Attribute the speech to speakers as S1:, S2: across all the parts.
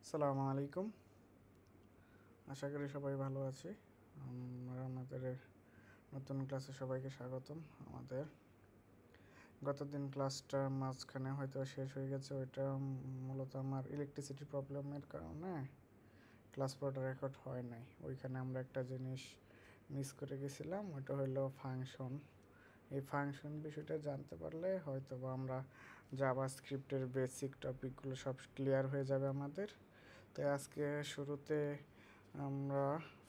S1: আসসালামু আলাইকুম। আশা করি সবাই ভালো আছি। আমরা আমাদের নতুন ক্লাসে সবাইকে স্বাগতম। আমাদের গতদিন ক্লাসটা মাঝখানে হয়তো শেষ হয়ে গেছে। ওইটা মূলত আমার ইলেকট্রিসিটি প্রবলেমের কারণে ক্লাস পুরোটা রেকর্ড হয় নাই। ওইখানে আমরা একটা জিনিস মিস করে গেছিলাম, ওইটা হলো ফাংশন। এই ফাংশন বিষয়টা জানতে পারলে হয়তো বা আমরা জাভা স্ক্রিপ্টের বেসিক টপিকগুলো সব ক্লিয়ার হয়ে যাবে আমাদের। তো আজকে শুরুতে আমরা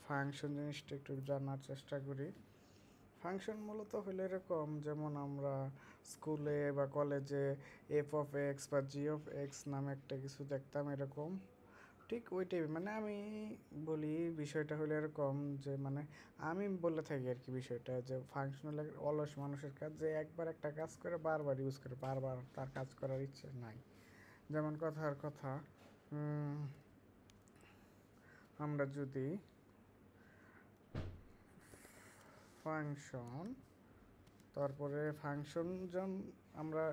S1: ফাংশন জিনিসটা একটু জানার চেষ্টা করি। ফাংশন মূলত হলো এরকম, যেমন আমরা স্কুলে বা কলেজে এফ অফ এক্স বা জি অফ এক্স নামে একটা কিছু দেখতাম, এরকম ঠিক ওইটাই। মানে আমি বলি বিষয়টা হলো এরকম যে আমি বলে থাকি আর কি বিষয়টা, যে ফাংশন হলো অলস মানুষের কাজ, যে একবার একটা কাজ করে বারবার ইউজ করে, বারবার তার কাজ করার ইচ্ছে নাই। যেমন কথার কথা, আমরা যদি ফাংশন তারপরে আমরা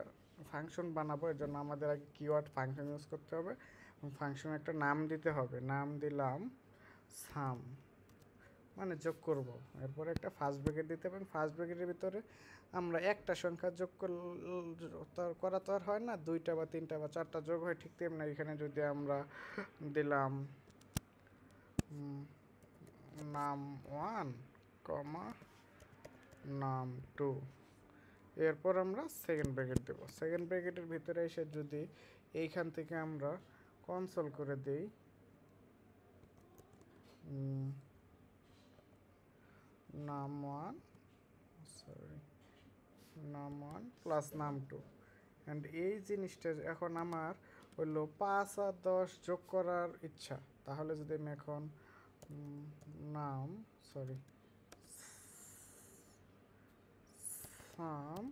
S1: ফাংশন বানাবো, এর জন্য আমাদের আগে কিওয়ার্ড ফাংশন ইউজ করতে হবে এবং ফাংশন একটা নাম দিতে হবে। নাম দিলাম সাম, মানে যোগ করব। এরপরে একটা ফার্স্ট ব্র্যাকেট দিতে হবে, ফার্স্ট ব্র্যাকেটের ভিতরে আমরা একটা সংখ্যা যোগ করা তো আর হয় না, দুইটা বা তিনটা বা চারটা যোগ হয়, ঠিক তেমনি এখানে যদি আমরা দিলাম নাম 1, নাম 2, এরপর আমরা সেকেন্ড ব্র্যাকেট দেব। সেকেন্ড ব্র্যাকেটের ভিতরে এসে যদি এইখান থেকে আমরা কনসোল করে দেই নাম 1 প্লাস নাম 2, অ্যান্ড এই জিনিসটা এখন আমার হলো 5 আর 10 যোগ করার ইচ্ছা। তাহলে যদি আমি এখন নাম সাম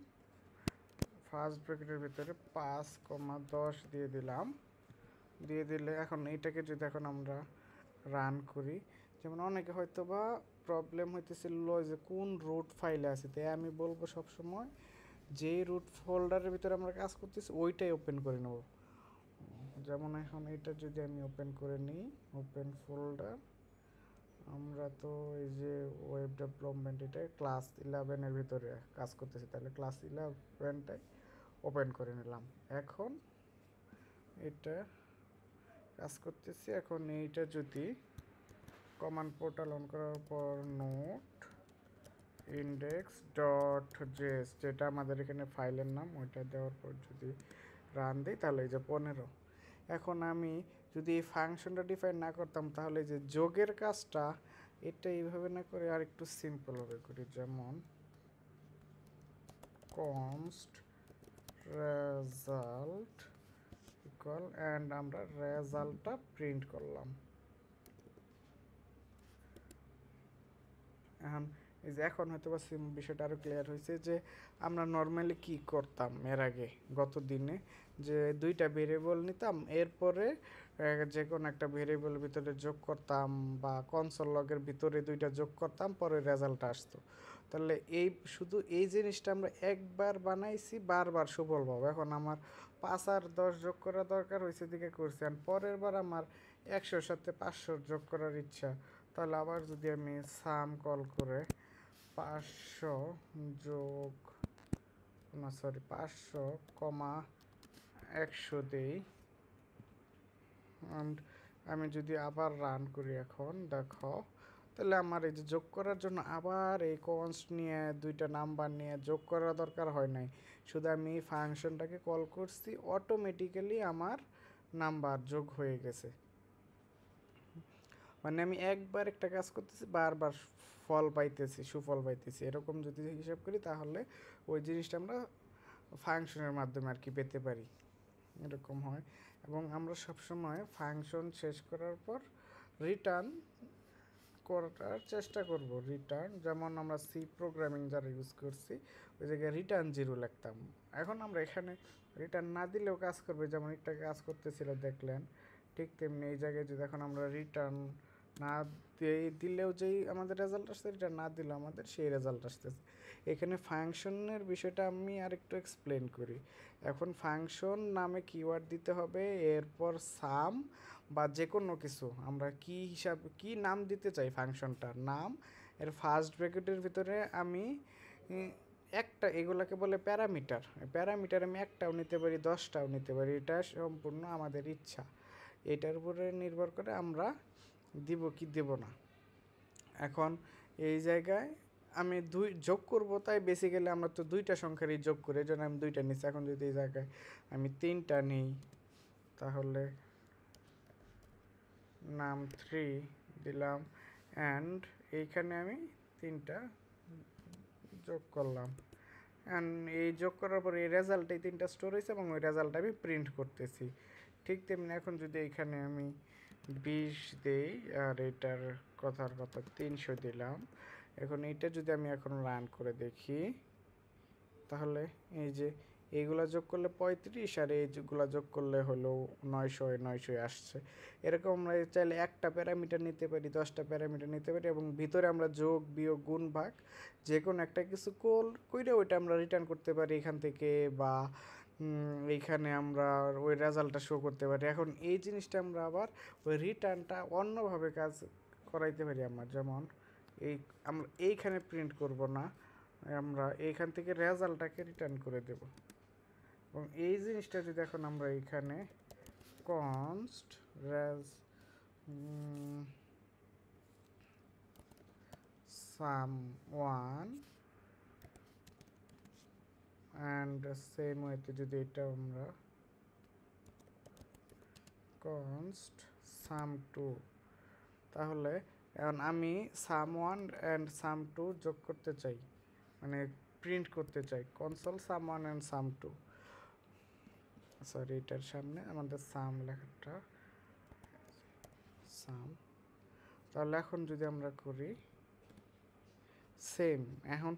S1: ফার্স্ট ব্র্যাকেটের ভিতরে 5, 10 দিয়ে দিলে এখন এইটাকে যদি এখন আমরা রান করি, যেমন অনেকে হয়তো বা প্রবলেম হইতেছিল যে কোন রুট ফাইলে আছে, তাই আমি বলবো সবসময় যেই রুট ফোল্ডারের ভিতরে আমরা কাজ করতেছি ওইটাই ওপেন করে নেব। যেমন এখন এটা যদি আমি ওপেন করে নিই, ওপেন ফোল্ডার, আমরা তো এই যে ওয়েব ডেভেলপমেন্ট, এটা ক্লাস 11-এর ভিতরে কাজ করতেছি, তাহলে ক্লাস 11টাই ওপেন করে নিলাম। এখন এটা কাজ করতেছি। এখন এইটা যদি কমান্ড পোর্টাল অন করার পর নোট ইন্ডেক্স ডট জেএস, যেটা আমাদের এখানে ফাইলের নাম, ওইটা দেওয়ার পর যদি রান দিই তাহলে এই যে 15। এখন আমি যদি এই ফাংশনটা ডিফাইন না করতাম তাহলে যে যোগের কাজটা এটা এইভাবে না করে আর একটু সিম্পলভাবে করি, যেমন কনস্ট রেজাল্ট ইকুয়াল, অ্যান্ড আমরা রেজাল্টটা প্রিন্ট করলাম। এখন হয়তো বা বিষয়টা আরও ক্লিয়ার হয়েছে যে আমরা নর্মালি কি করতাম এর আগে গত দিনে, যে দুইটা ভেরিয়েবল নিতাম, এরপরে যে কোনো একটা ভেরিয়েবল ভিতরে যোগ করতাম বা কনসোল লগের ভিতরে দুইটা যোগ করতাম, পরে রেজাল্ট আসতো। তাহলে শুধু এই জিনিসটা আমরা একবার বানাইছি বারবার সুফলভাবে। এখন আমার 5 আর 10 যোগ করা দরকার হয়েছে দিকে করছি, আর পরের বার আমার 100-র সাথে 500 যোগ করার ইচ্ছা, তাহলে আবার যদি আমি সাম কল করে 500 যোগ 500, 100 অ্যান্ড আমি যদি আবার রান করি, এখন দেখো তাহলে আমার এই যে যোগ করার জন্য আবার এই কনস্ট নিয়ে দুইটা নাম্বার নিয়ে যোগ করা দরকার হয় নাই, শুধু আমি এই ফাংশনটাকে কল করছি, অটোমেটিক্যালি আমার নাম্বার যোগ হয়ে গেছে। মানে আমি একবার একটা কাজ করতেছি বারবার সুফল পাইতেছি, এরকম যদি হিসাব করি তাহলে ওই জিনিসটা আমরা ফাংশনের মাধ্যমে আর কি পেতে পারি, এরকম হয়। এবং আমরা সবসময় ফাংশন শেষ করার পর রিটার্ন করার চেষ্টা করব। রিটার্ন, যেমন আমরা সি প্রোগ্রামিং যারা ইউজ করছি ওই জায়গায় রিটার্ন 0 লিখতাম। এখন আমরা এখানে রিটার্ন না দিলেও কাজ করবে, যেমন একটা কাজ করতেছিল দেখলেন, ঠিক তেমনি এই জায়গায় যদি এখন আমরা রিটার্ন না দিলেও যেই আমাদের রেজাল্ট আসছে, এটা না দিলেও আমাদের সেই রেজাল্ট আসতেছে। এখানে ফাংশনের বিষয়টা আমি আর একটু এক্সপ্লেন করি। এখন ফাংশন নামে কিওয়ার্ড দিতে হবে, এরপর সাম বা যে কোনো কিছু আমরা কি নাম দিতে চাই ফাংশনটার নাম, এর ফার্স্ট ব্র্যাকেটের ভিতরে আমি একটা, এগুলোকে বলে প্যারামিটার। প্যারামিটার আমি একটাও নিতে পারি, 10টাও নিতে পারি, এটা সম্পূর্ণ আমাদের ইচ্ছা। এটার উপরে নির্ভর করে আমরা দিব কি দেব না। এখন এই জায়গায় আমি যোগ করব, তাই বেসিক্যালি আমরা তো দুইটা সংখ্যারই যোগ করি, এই জন্য আমি দুইটা নিচ্ছি। এখন যদি এই জায়গায় আমি 3টা নিই, তাহলে নাম 3 দিলাম, অ্যান্ড এইখানে আমি 3টা যোগ করলাম, অ্যান্ড এই যোগ করার পরে এই রেজাল্ট, এই 3টা স্টোর হয়েছে এবং ওই রেজাল্ট আমি প্রিন্ট করতেছি। ঠিক তেমনি এখন যদি এখানে আমি 20 দেই আর এটার কথার কথা 300 দিলাম, এখন এইটা যদি আমি এখন রান করে দেখি, তাহলে এই যে এইগুলা যোগ করলে 35 আর এইগুলা যোগ করলে হলো 900 আসছে। এরকম আমরা চাইলে একটা প্যারামিটার নিতে পারি, 10টা প্যারামিটার নিতে পারি, এবং ভিতরে আমরা যোগ বিয়োগ গুণ ভাগ যে কোনো একটা কিছু কইরে ওইটা আমরা রিটার্ন করতে পারি এখান থেকে, বা এইখানে আমরা ওই রেজাল্টটা শো করতে পারি। এখন এই জিনিসটা আমরা আবার ওই রিটার্নটা অন্যভাবে কাজ করাইতে পারি আমরা, যেমন আমরা এইখানে প্রিন্ট করব না, আমরা এইখান থেকে রেজাল্টটাকে রিটার্ন করে দেব। এবং এই জিনিসটা যদি এখন আমরা এইখানে কনস্ট sum1 অ্যান্ড সেম ওয়েতে যদি এটা আমরা কনস্ট sum2, তাহলে এখন আমি sum1 অ্যান্ড sum2 যোগ করতে চাই, মানে প্রিন্ট করতে চাই console sum1 and sum2। Sorry, এটার সামনে আমাদের সাম লেখাটা সাম। তাহলে এখন যদি আমরা করি সেম, এখন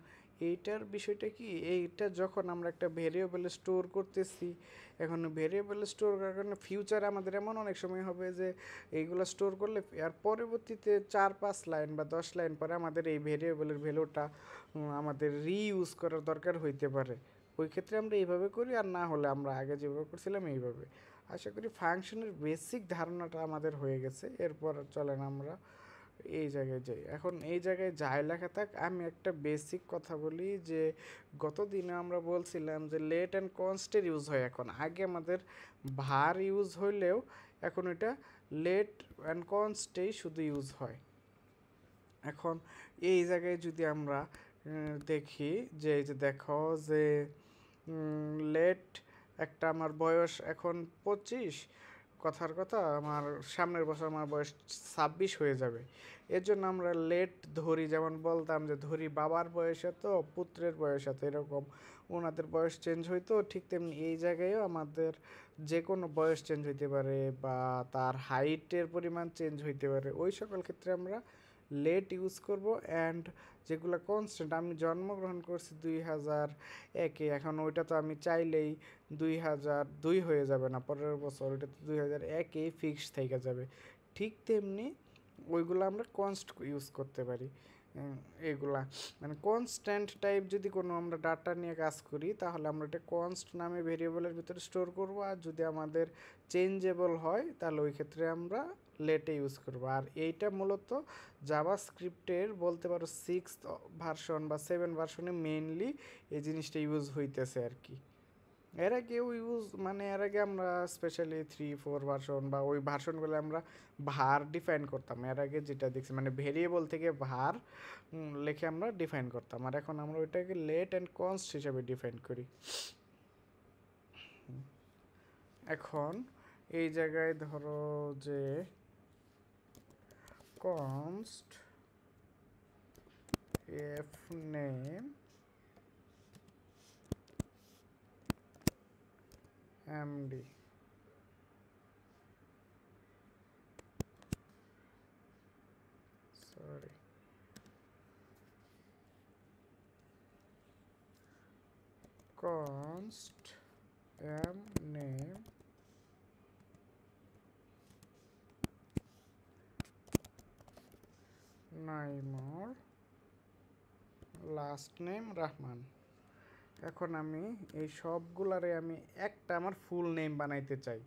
S1: এইটার বিষয়টা কি, এইটা যখন আমরা একটা ভেরিয়েবলে স্টোর করতেছি, এখন ভেরিয়েবলে স্টোর করার কারণে ফিউচারে আমাদের এমন অনেক সময় হবে যে এইগুলো স্টোর করলে আর পরবর্তীতে 4-5 লাইন বা 10 লাইন পরে আমাদের এই ভেরিয়েবলের ভ্যালুটা আমাদের রিইউজ করার দরকার হইতে পারে। ওই ক্ষেত্রে আমরা এইভাবে করি, আর না হলে আমরা আগে যেভাবে করছিলাম এইভাবে। আশা করি ফাংশনের বেসিক ধারণাটা আমাদের হয়ে গেছে। এরপর চলেন আমরা এই জায়গায় যাই। এখন এই জায়গায় যাই লেখা থাক, আমি একটা বেসিক কথা বলি যে গত দিনে আমরা বলছিলাম যে লেট অ্যান্ড কনস্টের ইউজ হয়। এখন আগে আমাদের ভার ইউজ হইলেও এখন এটা লেট অ্যান্ড কনস্টেই শুধু ইউজ হয়। এখন এই জায়গায় যদি আমরা দেখি যে এই যে দেখো যে লেট একটা, আমার বয়স এখন 25, কথার কথা আমার সামনের বছর আমার বয়স 26 হয়ে যাবে। এর জন্য আমরা লেট ধরি, যেমন বলতাম যে ধরি বাবার বয়স এত, পুত্রের বয়স এত, এরকম ওনাদের বয়স চেঞ্জ হইতো। ঠিক তেমনি এই জায়গায়ও আমাদের যে কোনো বয়স চেঞ্জ হইতে পারে বা তার হাইটের পরিমাণ চেঞ্জ হইতে পারে, ওই সকল ক্ষেত্রে আমরা লেট ইউজ করব। অ্যান্ড যেগুলো কনস্ট্যান্ট, আমি জন্মগ্রহণ করছি 2001-এ, এখন ওইটা তো আমি চাইলেই 2002 হয়ে যাবে না, পরের বছর ওইটা তো 2001-এই ফিক্সড থেকে যাবে। ঠিক তেমনি ওইগুলো আমরা কনস্ট ইউজ করতে পারি। এগুলা মানে কনস্ট্যান্ট টাইপ যদি কোনো আমরা ডাটা নিয়ে কাজ করি, তাহলে আমরা এটা কনস্ট নামে ভেরিয়েবলের ভিতরে স্টোর করব। আর যদি আমাদের চেঞ্জেবল হয়, তাহলে ওই ক্ষেত্রে আমরা লেটে ইউজ করব। আর এইটা মূলত জাভাস্ক্রিপ্টের বলতে পারো 6th ভার্সন বা 7 ভার্সনে মেইনলি এই জিনিসটা ইউজ হইতেছে আর কি। এর আগেও মানে এর আগে আমরা স্পেশালি 3-4 ভার্সন বা ওই ভার্সনগুলো আমরা ভার ডিফাইন করতাম। এর আগে যেটা দেখছি মানে ভেরিয়েবল থেকে ভার লিখে আমরা ডিফাইন করতাম, আর এখন আমরা ওইটাকে লেট অ্যান্ড কনস্ট হিসাবে ডিফাইন করি। এখন এই জায়গায় ধরো যে const F name MD, sorry const m name Naimur, last name Rahman. এখন আমি এই সবগুলারে আমি একটা আমার ফুল নেম বানাইতে চাই,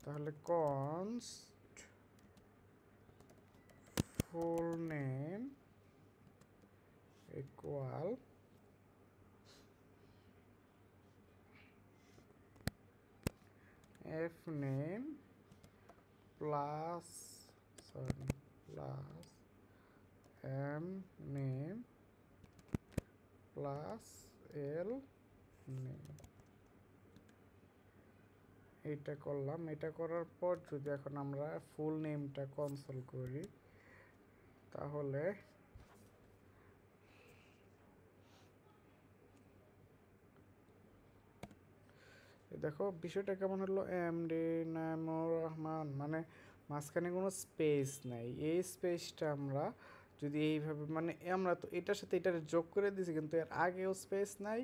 S1: তাহলে const full name equal F name plus M name plus L name. এইটা করলাম। এটা করার পর যদি এখন আমরা ফুল নেমটা কনসোল করি, তাহলে দেখো বিষয়টা কেমন হলো, এম ডি নাইমুর রহমান, মানে মাঝখানে কোনো স্পেস নাই। এই স্পেসটা আমরা যদি এইভাবে, মানে আমরা তো এটার সাথে এটার যোগ করে দিয়েছি, কিন্তু এর আগেও স্পেস নাই,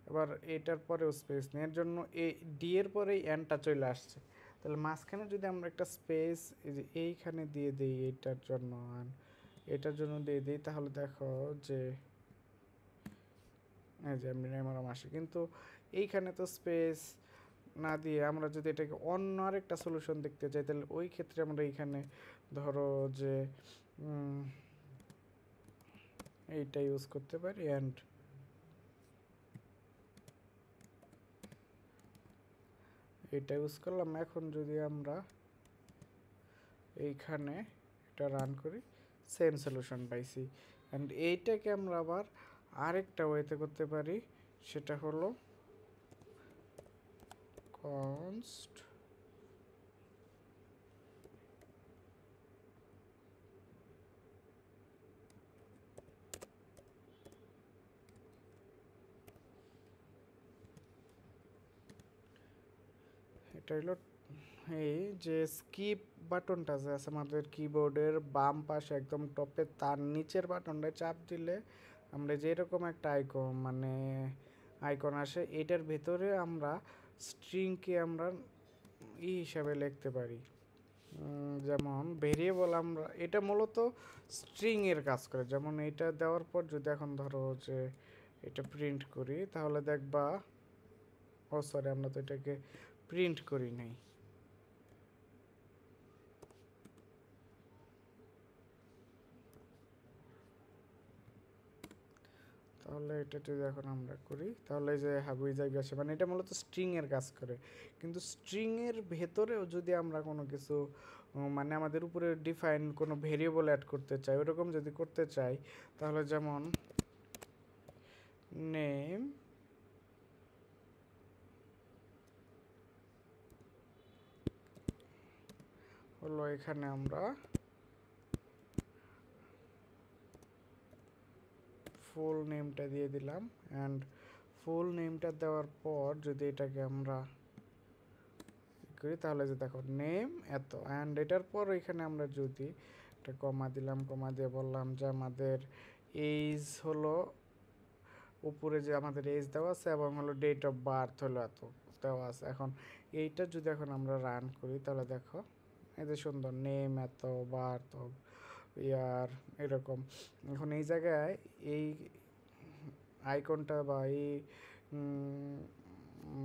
S1: এবার এটার পরেও স্পেস নেই, এর জন্য এই ডি এর পরেই এনটা চলে আসছে। তাহলে মাঝখানে যদি আমরা একটা স্পেস এই যে এইখানে দিয়ে দিই এটার জন্য, এটার জন্য দিয়ে দিই, তাহলে দেখো যে এই যে এমডি নাইমুর আসে, কিন্তু এইখানে তো স্পেস না দিয়ে আমরা যদি এটাকে অন্য আরেকটা সলিউশন দেখতে চাই, তাহলে ওই ক্ষেত্রে আমরা এইখানে ধরো যে এইটা ইউজ করতে পারি। অ্যান্ড এটা ইউজ করলাম। এখন যদি আমরা এইখানে এটা রান করি, সেম সলিউশন পাইছি। অ্যান্ড এইটাকে আমরা আবার আরেকটা ওয়েতে করতে পারি, সেটা হলো কনস্ট এটা হলো এই যে স্কিপ বাটনটা যে আছে আমাদের কিবোর্ডের বাম পাশে একদম টপে, তার নিচের বাটনটা চাপ দিলে আমরা যেরকম একটা আইকন, মানে আইকন আসে, এটার ভেতরে আমরা স্ট্রিংকে আমরা হিসাবে লিখতে পারি। যেমন ভেরিয়েবল, আমরা এটা মূলত স্ট্রিংয়ের কাজ করে। যেমন এটা দেওয়ার পর যদি এখন ধরো যে এটা প্রিন্ট করি, তাহলে দেখবা, সরি আমরা তো এটাকে প্রিন্ট করি নাই। তাহলে এটা যদি এখন আমরা করি, তাহলে যে হাবুই জায়গা আসে, মানে এটা মূলত স্ট্রিংয়ের কাজ করে। কিন্তু স্ট্রিংয়ের ভেতরেও যদি আমরা কোনো কিছু, মানে আমাদের উপরে ডিফাইন কোনো ভেরিয়েবল অ্যাড করতে চাই, ওরকম যদি করতে চাই, তাহলে যেমন নেম হলো, এখানে আমরা ফুল নেমটা দিয়ে দিলাম। অ্যান্ড ফুল নেমটা দেওয়ার পর যদি এটাকে আমরা করি, তাহলে যে দেখো নেম এত, অ্যান্ড এটার পর এখানে আমরা যদি একটা কমা দিলাম, কমা দিয়ে বললাম যে আমাদের এইজ হলো, উপরে যে আমাদের এজ দেওয়া আছে, এবং হলো ডেট অফ বার্থ হলো এত দেওয়া আছে। এখন এইটা যদি এখন আমরা রান করি, তাহলে দেখো এই যে সুন্দর নেম এত, বার্থ ইয়ার, এরকম। এখন এই জায়গায় এই আইকনটা বা এই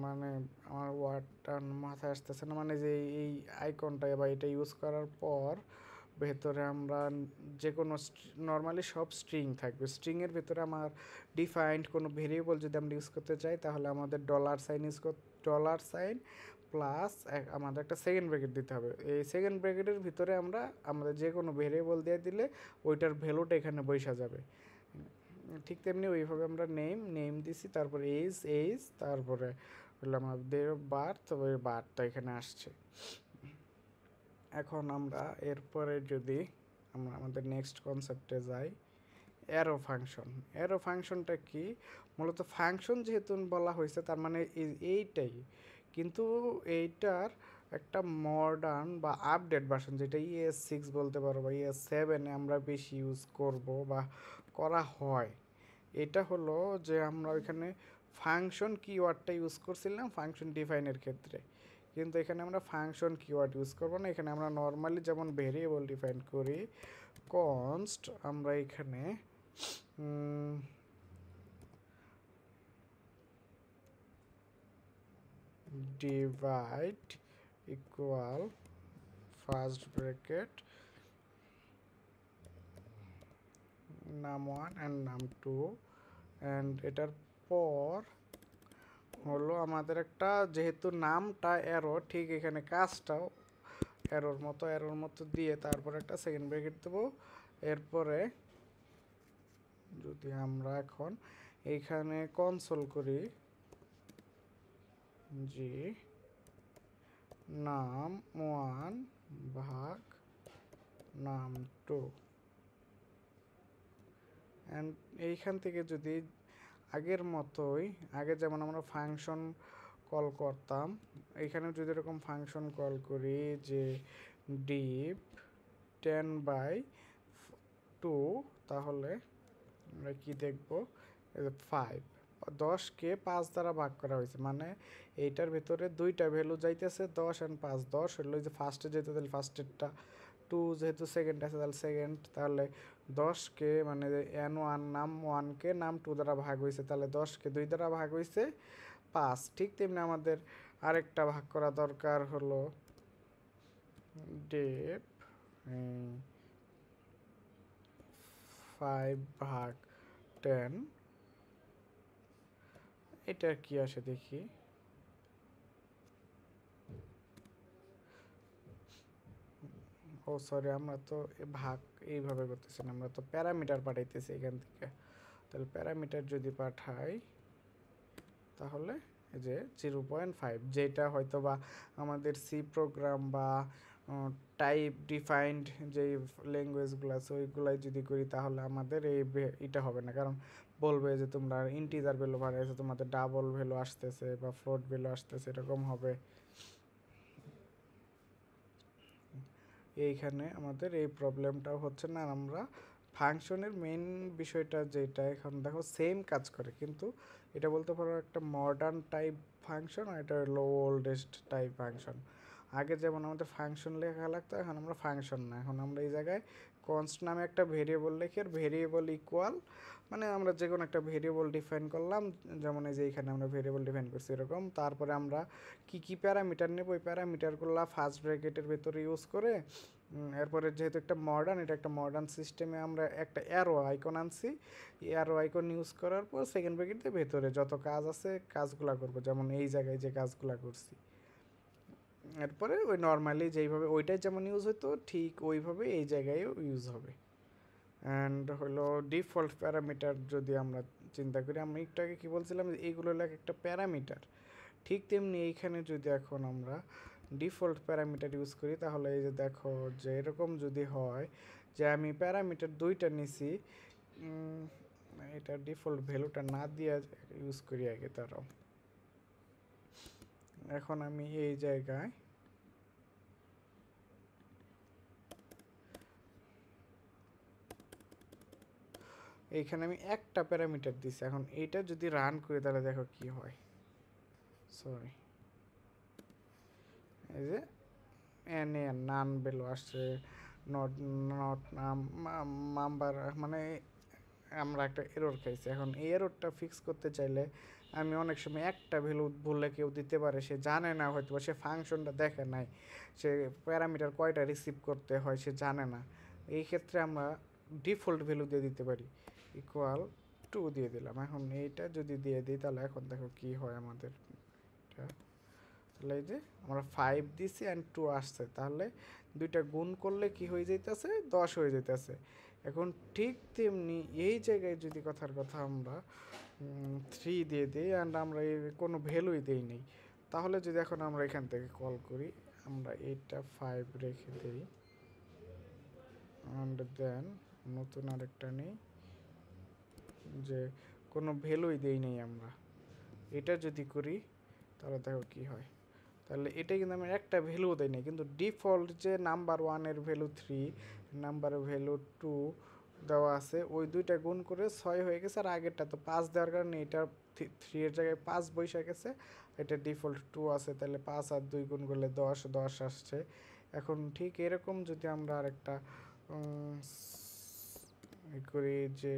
S1: মানে আমার ওয়ার্ডটা মাথায় আসতেছে না, মানে যে এই আইকনটা বা এটা ইউজ করার পর ভেতরে আমরা যে কোনো নর্মালি সব স্ট্রিং থাকবে। স্ট্রিংয়ের ভেতরে আমার ডিফাইন্ড কোনো ভেরিয়েবল যদি আমরা ইউজ করতে চাই, তাহলে আমাদের ডলার সাইন প্লাস আমাদের একটা সেকেন্ড ব্র্যাকেট দিতে হবে। এই সেকেন্ড ব্র্যাকেটের ভিতরে আমরা আমাদের যে কোনো ভেরিয়েবল দিয়ে দিলে ওইটার ভ্যালুটা এখানে বসা যাবে। ঠিক তেমনি ওইভাবে আমরা নেম দিছি, তারপরে এইজ, তারপরে হলো আমাদের বার্থ, ওই বার্থটা এখানে আসছে। এখন আমরা এরপরে যদি আমরা আমাদের নেক্সট কনসেপ্টে যাই, অ্যারো ফাংশন। অ্যারো ফাংশনটা কি? মূলত ফাংশন যেহেতু বলা হয়েছে, তার মানে এইটাই, কিন্তু এইটার একটা মডার্ন বা আপডেট ভার্সন, যেটা ES6 বলতে পারো বা ES7 আমরা বেশি ইউজ করব বা করা হয়। এটা হলো যে আমরা ওইখানে ফাংশন কিওয়ার্ডটা ইউজ করছিলাম ফাংশন ডিফাইনের ক্ষেত্রে, কিন্তু এখানে আমরা ফাংশন কিওয়ার্ড ইউজ করব না, এখানে আমরা নর্মালি যেমন ভেরিয়েবল ডিফাইন করি কনস্ট, আমরা এখানে divide equal first bracket num1 and num2 and এটার পর হলো আমাদের একটা, যেহেতু নামটা অ্যারো, ঠিক এখানে কাজটাও অ্যারোর মতো দিয়ে তারপর একটা সেকেন্ড ব্র্যাকেট দেবো। এরপরে যদি আমরা এখন এইখানে কনসোল করি জি num1 ভাগ num2 অ্যান্ড এইখান থেকে যদি আগের মতোই, আগে যেমন আমরা ফাংশন কল করতাম, এখানে যদি এরকম ফাংশন কল করি যে ডিপ 10/2, তাহলে আমরা কি দেখব 5, 10কে 5 দ্বারা ভাগ করা হয়েছে, মানে এইটার ভিতরে দুইটা ভ্যালু যাইতেছে 10 অ্যান্ড 5। 10 হলো যে ফার্স্টে যেতে, তাহলে ফার্স্টেরটা, 2 যেহেতু সেকেন্ড আছে তাহলে সেকেন্ড, তাহলে 10কে মানে n1 num1কে num2 দ্বারা ভাগ হয়েছে, তাহলে 10কে 2 দ্বারা ভাগ হয়েছে 5। ঠিক তেমনি আমাদের আরেকটা ভাগ করা দরকার হলো ডেপ 5/10, এটা কি আসে দেখি। ও সরি, আমরা তো ভাগ এইভাবে করতেছি না, আমরা তো প্যারামিটার পাঠাইতেছি এখান থেকে। তাহলে প্যারামিটার যদি পাঠাই তাহলে এই যে 0.5, যেটা হয়তো বা আমাদের সি প্রোগ্রাম বা টাইপ ডিফাইন্ড যেই ল্যাঙ্গুয়েজগুলো আছে ওইগুলাই যদি করি তাহলে আমাদের এটা হবে না, কারণ বলবে যে তোমরা ইন্টিজার ভ্যালু বাড়াইছে, তোমাদের ডাবল ভ্যালু আসতেছে বা ফ্লোট ভ্যালু আসতেছে, এরকম হবে। এইখানে আমাদের এই প্রবলেমটাও হচ্ছে না। আমরা ফাংশনের মেইন বিষয়টা যেটা, এখন দেখো সেম কাজ করে, কিন্তু এটা বলতে পারো একটা মডার্ন টাইপ ফাংশন, আর এটা হলো ওল্ডেস্ট টাইপ ফাংশন। আগে যেমন আমাদের ফাংশন লেখা লাগতো, এখন আমরা ফাংশন না, এখন আমরা এই জায়গায় কনস্ট নামে একটা ভেরিয়েবল লিখে, আর ভেরিয়েবল ইকুয়াল মানে আমরা যে কোনো একটা ভেরিয়েবল ডিফাইন করলাম, যেমন এই যে এখানে আমরা ভেরিয়েবল ডিফাইন করছি এরকম। তারপরে আমরা কি প্যারামিটার নেব, ওই প্যারামিটারগুলো ফার্স্ট ব্র্যাকেটের ভেতরে ইউজ করে, এরপরে যেহেতু একটা মডার্ন, এটা একটা মডার্ন সিস্টেমে আমরা একটা অ্যারো আইকন আনছি, অ্যারো আইকন ইউজ করার পর সেকেন্ড ব্র্যাকেটের ভেতরে যত কাজ আছে কাজগুলা করব, যেমন এই জায়গায় যে কাজগুলা করছি। এরপরে ওই নর্মালি যেইভাবে ওইটাই যেমন ইউজ হতো ঠিক ওইভাবে এই জায়গায়ও ইউজ হবে। অ্যান্ড হলো ডিফল্ট প্যারামিটার যদি আমরা চিন্তা করি, আমি একটু আগে কী বলছিলাম যে এইগুলো লাগে একটা প্যারামিটার, ঠিক তেমনি এইখানে যদি এখন আমরা ডিফল্ট প্যারামিটার ইউজ করি তাহলে এই যে দেখো যে এরকম যদি হয় যে আমি প্যারামিটার দুইটা নিছি, এটা ডিফল্ট ভ্যালুটা না দিয়ে ইউজ করি আগে তারাও। এখন আমি এই জায়গায় এইখানে আমি একটা প্যারামিটার দিছি, এখন এইটা যদি রান করি তাহলে দেখো কি হয়। সরি, এই যে এনে নান ভ্যালু আসছে, নট নট নাম্বার, মানে আমরা একটা এরর খাইছি। এখন এই এররটা ফিক্স করতে চাইলে আমি অনেক সময় একটা ভ্যালু বললে কেউ দিতে পারে, সে জানে না, হয়তো সে ফাংশনটা দেখে নাই, সে প্যারামিটার কয়টা রিসিভ করতে হয় সে জানে না। এই ক্ষেত্রে আমরা ডিফল্ট ভ্যালু দিয়ে দিতে পারি, ইকুয়াল 2 দিয়ে দিলাম। এখন এইটা যদি দিয়ে দিই তাহলে এখন দেখো কি হয় আমাদের, তাহলে এই যে আমরা 5 দিছি অ্যান্ড 2 আসছে, তাহলে দুইটা গুণ করলে কি হয়ে যাইতেছে 10 হয়ে যাইতেছে। এখন ঠিক তেমনি এই জায়গায় যদি কথার কথা আমরা 3 দিয়ে দিই অ্যান্ড আমরা কোনো ভ্যালুই দিই নেই, তাহলে যদি এখন আমরা এখান থেকে কল করি, আমরা এইটা 5 রেখে দিই অ্যান্ড দেন নতুন আরেকটা নেই, যে কোনো ভ্যালুই দেই নেই আমরা, এটা যদি করি তাহলে দেখো কি হয়। তাহলে এটা কিন্তু আমি একটা ভ্যালু দেই না, কিন্তু ডিফল্ট যে নাম্বার 1-এর ভ্যালু 3, নাম্বারের ভ্যালু 2 দেওয়া আছে, ওই দুইটা গুণ করে 6 হয়ে গেছে, আর আগেরটা তো 5 দেওয়ার কারণে এটা 3 এর জায়গায় 5 বসে গেছে, এটা ডিফল্ট 2 আছে, তাহলে 5 আর 2 গুণ করলে 10, 10 আসছে। এখন ঠিক এরকম যদি আমরা আরেকটা করি যে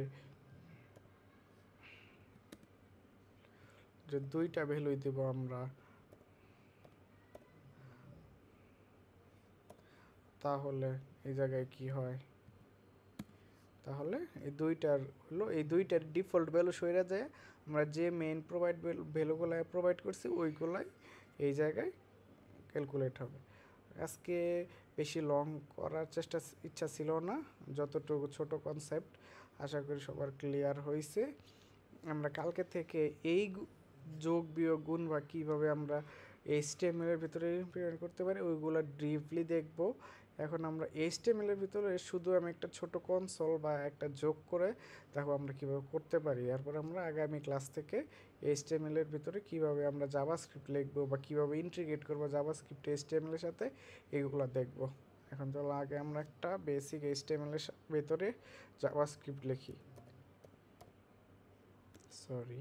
S1: দুইটা ভ্যালুই দেব আমরা, তাহলে এই জায়গায় কি হয়, তাহলে এই দুইটার ডিফল্ট ভ্যালু সইরা যায়, আমরা যে মেইন ভ্যালুগুলো প্রোভাইড করছি ওইগুলাই এই জায়গায় ক্যালকুলেট হবে। আজকে বেশি লং করার ইচ্ছা ছিল না, যতটুকু ছোট কনসেপ্ট আশা করি সবার ক্লিয়ার হয়েছে। আমরা কালকে থেকে এই যোগ বিয়োগ গুণ বা কীভাবে আমরা HTML এর ভিতরে ইমপ্লিমেন্ট করতে পারি ওইগুলো ডিপলি দেখব। এখন আমরা HTML এর ভিতরে শুধু আমি একটা ছোট কনসোল বা একটা যোগ করে দেখো আমরা কীভাবে করতে পারি। এরপর আমরা আগামী ক্লাস থেকে HTML এর ভিতরে কীভাবে আমরা জাভাস্ক্রিপ্ট লিখবো বা কীভাবে ইন্টিগ্রেট করবো জাভাস্ক্রিপ্ট HTML এর সাথে, এগুলো দেখব। এখন চলো আগে আমরা একটা বেসিক HTML এর ভিতরে জাভাস্ক্রিপ্ট লিখি। সরি,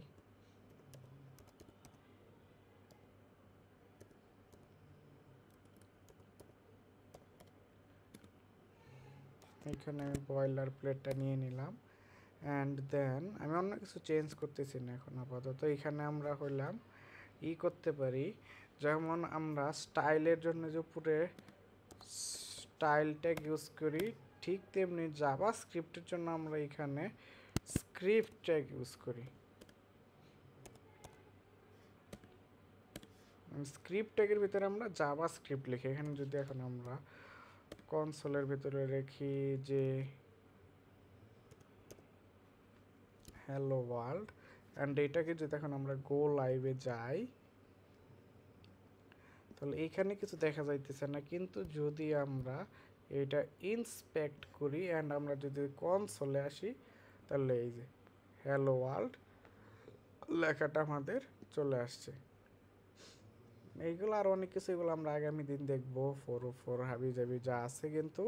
S1: এখানে আমি বয়লার প্লেটটা নিয়ে নিলাম। অ্যান্ড দেন আমি অন্য কিছু চেঞ্জ করতেছি না এখন আপাতত। এখানে আমরা হইলাম করতে পারি, যেমন আমরা স্টাইলের জন্য যে উপরে স্টাইল ট্যাগ ইউজ করি, ঠিক তেমনি জাভাস্ক্রিপ্টের জন্য আমরা এখানে স্ক্রিপ্ট ট্যাগ ইউজ করি। স্ক্রিপ্ট ট্যাগের ভিতরে আমরা জাভাস্ক্রিপ্ট লিখি। এখানে যদি এখন আমরা কনসোলের ভিতরে রেখি যে হ্যালো ওয়ার্ল্ড, অ্যান্ড এটাকে যদি এখন আমরা গো লাইভে যাই তাহলে এইখানে কিছু দেখা যাইতেছে না, কিন্তু যদি আমরা এটা ইন্সপেক্ট করি অ্যান্ড আমরা যদি কনসোলে আসি তাহলে এই যে হ্যালো ওয়ার্ল্ড লেখাটা আমাদের চলে আসছে। এইগুলো আর অনেক কিছু, এগুলো আমরা আগামী দিন দেখবো। 404 হাবি জাবি যা আছে কিন্তু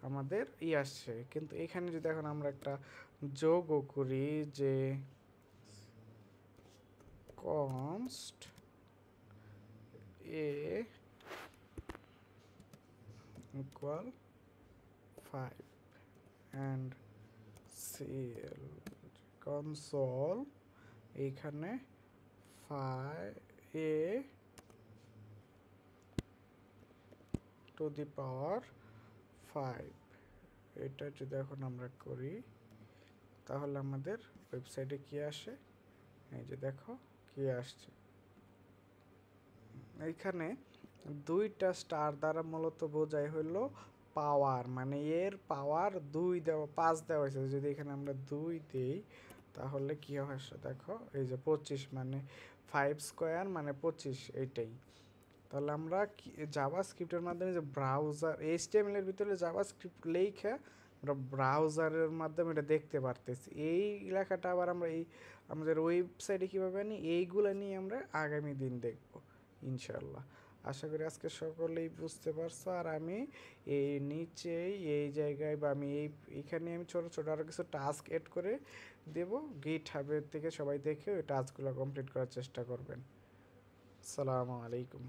S1: আমাদের আসছে। কিন্তু এখানে যদি এখন আমরা একটা যোগও করি যে const a equal 5 and cl console এইখানে 5a to the power 5, এটা যদি এখন আমরা করি তাহলে আমাদের ওয়েবসাইটে কি আসে, এই যে দেখো কি আসছে। এইখানে দুইটা স্টার দ্বারা মূলত বোঝাই হলো পাওয়ার, মানে এর পাওয়ার 2 দেওয়া 5 দেওয়া হয়েছে। যদি এখানে আমরা 2 দিই তাহলে কি হয় দেখো, এই যে 25 মানে 5 স্কোয়ার মানে 25, এইটাই। তাহলে আমরা জাভাস্ক্রিপ্টের মাধ্যমে যে ব্রাউজার HTML এর ভিতরে জাভাস্ক্রিপ্ট লেখা আমরা ব্রাউজারের মাধ্যমে এটা দেখতে পারতেছি। এই লেখাটা আবার আমরা আমাদের ওয়েবসাইটে কীভাবে আনি এইগুলো নিয়ে আমরা আগামী দিন দেখব ইনশাল্লাহ। আশা করি আজকে সকলেই বুঝতে পারছো। আর আমি এই নিচেই এই জায়গায় বা আমি এইখানে আমি ছোটো ছোটো আরও কিছু টাস্ক এড করে দেব, GitHub থেকে সবাই দেখে ওই টাস্কগুলো কমপ্লিট করার চেষ্টা করবেন। আসসালামু আলাইকুম।